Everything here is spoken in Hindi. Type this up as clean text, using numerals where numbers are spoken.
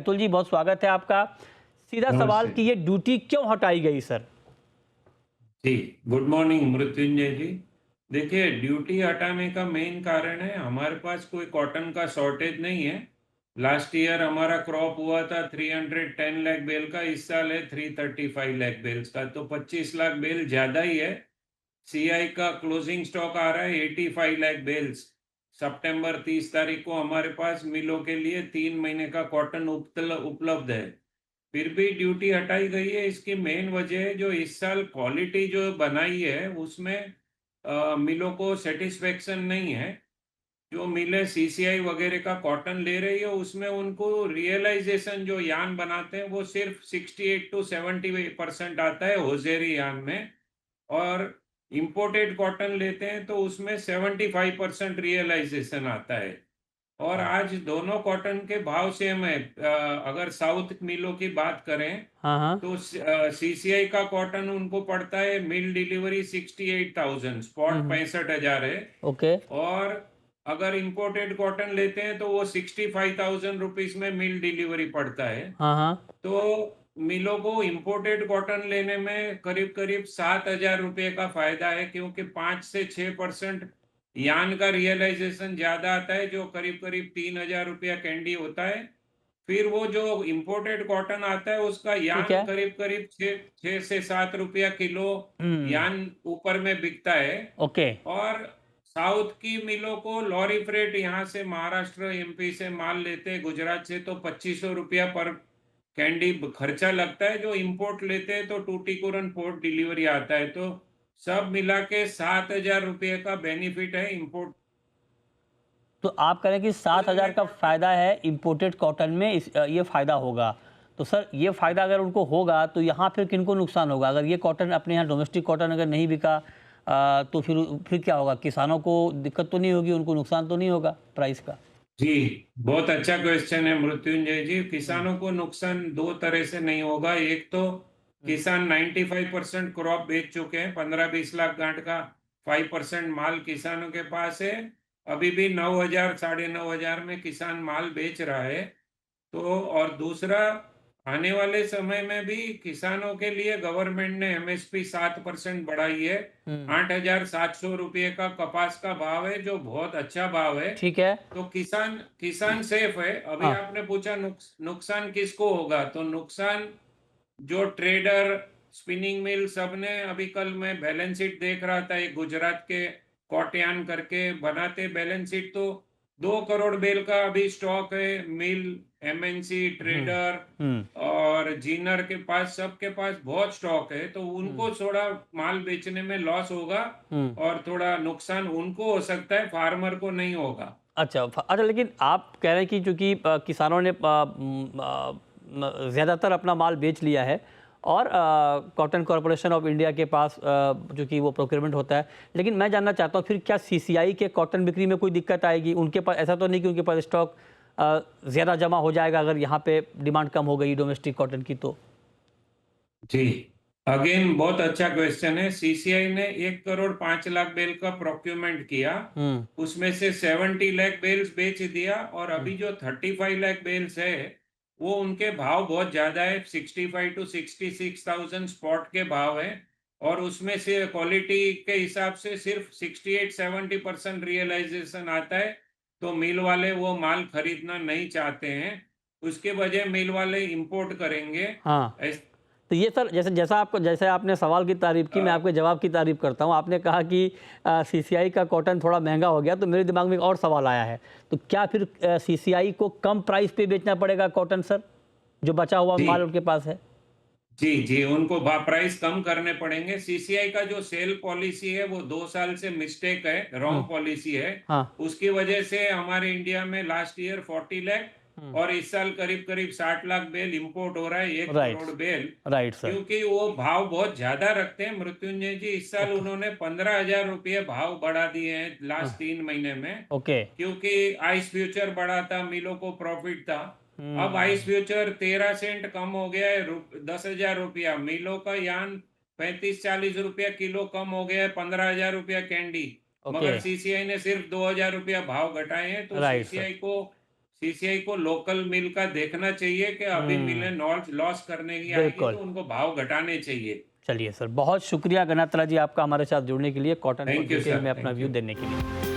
अतुल जी, बहुत स्वागत है आपका। सीधा सवाल नमस्ते कि ये ड्यूटी क्यों हटाई गई सर? जी। गुड मॉर्निंग मृत्युंजय जी। देखिए, ड्यूटी हटाने का मेन कारण है हमारे पास कोई कॉटन का शॉर्टेज नहीं है। लास्ट ईयर हमारा क्रॉप हुआ था 310 लाख बेल का, इस साल है 335 लाख बेल्स का, तो 25 लाख बेल ज्यादा ही है। सीआई का क्लोजिंग स्टॉक आ रहा है 85 लाख बेल्स। सितंबर 30 तारीख को हमारे पास मिलों के लिए 3 महीने का कॉटन उपलब्ध है। फिर भी ड्यूटी हटाई गई है। इसकी मेन वजह है जो इस साल क्वालिटी जो बनाई है उसमें मिलों को सेटिस्फेक्शन नहीं है। जो मिलें सीसीआई वगैरह का कॉटन ले रही है उसमें उनको रियलाइजेशन जो यान बनाते हैं वो सिर्फ 68 to 70% आता है होजेरी यान में। और इंपोर्टेड कॉटन लेते हैं तो उसमें 75% रियलाइजेशन आता है। और आज दोनों कॉटन के भाव सेम है। अगर साउथ मिलों की बात करें हाँ, हाँ। तो सीसीआई का कॉटन उनको पड़ता है मिल डिलीवरी 68,000, स्पॉट हुँ, हुँ। 65,000 है। ओके। और अगर इंपोर्टेड कॉटन लेते हैं तो वो 65,000 रुपीज में मिल डिलीवरी पड़ता है। हाँ, हाँ। तो मिलों को इंपोर्टेड कॉटन लेने में करीब करीब 7,000 रुपये का फायदा है, क्योंकि 5 से 6% यान का रियलाइजेशन ज्यादा आता है, जो करीब करीब 3,000 रुपया कैंडी होता है। फिर वो जो इंपोर्टेड कॉटन आता है उसका ठीक यान है। करीब करीब 6 से 7 रुपया किलो हुँ, यान ऊपर में बिकता है। ओके। और साउथ की मिलों को लॉरी फ्रेट यहाँ से महाराष्ट्र एमपी से माल लेते हैं, गुजरात से, तो 2500 रुपया पर कैंडी खर्चा लगता है। जो इंपोर्ट लेते हैं तो टूटीकोरन पोर्ट डिलीवरी आता है, तो सब मिला के 7,000 रुपये का बेनिफिट है इंपोर्ट। तो आप कह रहे हैं कि 7,000 का कॉटन फ़ायदा है इम्पोर्टेड कॉटन में ये फ़ायदा होगा। तो सर ये फ़ायदा अगर उनको होगा तो यहाँ फिर किनको नुकसान होगा? अगर ये कॉटन अपने यहाँ डोमेस्टिक कॉटन अगर नहीं बिका तो फिर क्या होगा? किसानों को दिक्कत तो नहीं होगी, उनको नुकसान तो नहीं होगा प्राइस का? जी, बहुत अच्छा क्वेश्चन है मृत्युंजय जी। हुँ, किसानों को नुकसान दो तरह से नहीं होगा। एक तो हुँ। किसान 95% क्रॉप बेच चुके हैं, 15-20 लाख गांठ का 5% माल किसानों के पास है। अभी भी 9,000 9,500 में किसान माल बेच रहा है। तो और दूसरा, आने वाले समय में भी किसानों के लिए गवर्नमेंट ने एमएसपी 7% बढ़ाई है। हुँ, 8,700 रुपये का कपास का भाव है, जो बहुत अच्छा भाव है। ठीक है। तो किसान किसान सेफ है। अभी हाँ। आपने पूछा नुकसान किसको होगा, तो नुकसान जो ट्रेडर, स्पिनिंग मिल, सबने। अभी कल मैं बैलेंस शीट देख रहा था, एक गुजरात के कॉटयान करके बनाते बैलेंस शीट, तो 2 करोड़ बेल का अभी स्टॉक है। मिल, एमएनसी, हुँ, ट्रेडर हुँ, और जीनर के पास, सबके पास बहुत स्टॉक है, तो हुँ, उनको थोड़ा माल बेचने में लॉस होगा। हुँ। और थोड़ा नुकसान उनको हो सकता है, फार्मर को नहीं होगा। अच्छा, लेकिन आप कह रहे हैं कि चूँकि किसानों ने ज़्यादातर अपना माल बेच लिया है और कॉटन कॉरपोरेशन ऑफ इंडिया के पास जो कि वो प्रोक्योरमेंट होता है। लेकिन मैं जानना चाहता हूँ फिर क्या सीसीआई के कॉटन बिक्री में कोई दिक्कत आएगी? उनके पास ऐसा तो नहीं कि उनके पास स्टॉक ज़्यादा जमा हो जाएगा अगर यहाँ पे डिमांड कम हो गई डोमेस्टिक कॉटन की तो? जी, अगेन बहुत अच्छा क्वेश्चन है। सीसीआई ने 1,05,00,000 बेल का प्रोक्यूरमेंट किया। हुँ, उसमें से 70 लाख बेल्स बेच दिया, और हुँ, अभी जो 35 लाख बेल्स है वो उनके भाव बहुत ज्यादा है। 65 to 66,000 स्पॉट के भाव है। और उसमें से क्वालिटी के हिसाब से सिर्फ 68-70% रियलाइजेशन आता है। तो मिल वाले वो माल खरीदना नहीं चाहते हैं, उसके बजाय मिल वाले इंपोर्ट करेंगे। हाँ। तो ये सर जैसे आपने सवाल की तारीफ़ की, मैं आपके जवाब की तारीफ़ करता हूँ। आपने कहा कि सीसीआई का कॉटन थोड़ा महँगा हो गया, तो मेरे दिमाग में एक और सवाल आया है। तो क्या फिर सीसीआई को कम प्राइस पे बेचना पड़ेगा कॉटन सर, जो बचा हुआ जी माल उनके पास है? जी जी, उनको प्राइस कम करने पड़ेंगे। सीसीआई का जो सेल पॉलिसी है वो 2 साल से मिस्टेक है, हुँ, रॉन्ग पॉलिसी है। हाँ। उसकी वजह से हमारे इंडिया में लास्ट ईयर 40 लाख हुँ, और इस साल करीब करीब 60 लाख बेल इंपोर्ट हो रहा है, एक राइट, करोड़ बेल। Right sir. क्योंकि वो भाव बहुत ज्यादा रखते हैं मृत्युंजय जी। इस साल ओके। उन्होंने 15,000 रुपये भाव बढ़ा दिए हैं हाँ, लास्ट 3 महीने में। ओके। क्योंकि आइस फ्यूचर बढ़ा था, मिलों को प्रॉफिट था। अब आइस हुँ, फ्यूचर 13 सेंट कम हो गया है, 10,000 रुपया मिलों का यान, 35-40 रुपया किलो कम हो गया है, 15,000 रुपया कैंडी। ओके, मगर सीसीआई ने सिर्फ 2,000 रुपया भाव घटाए हैं, तो राइट सर। सीसीआई को सीसीआई को लोकल मिल का देखना चाहिए कि अभी मिलें लॉस करने की आएगी बिल्कुल। तो उनको भाव घटाने चाहिए। चलिए सर, बहुत शुक्रिया गणात्रा जी आपका हमारे साथ जुड़ने के लिए, कॉटन पर थैंक यू डिटेल सर, में अपना थैंक व्यू यू। देने के लिए।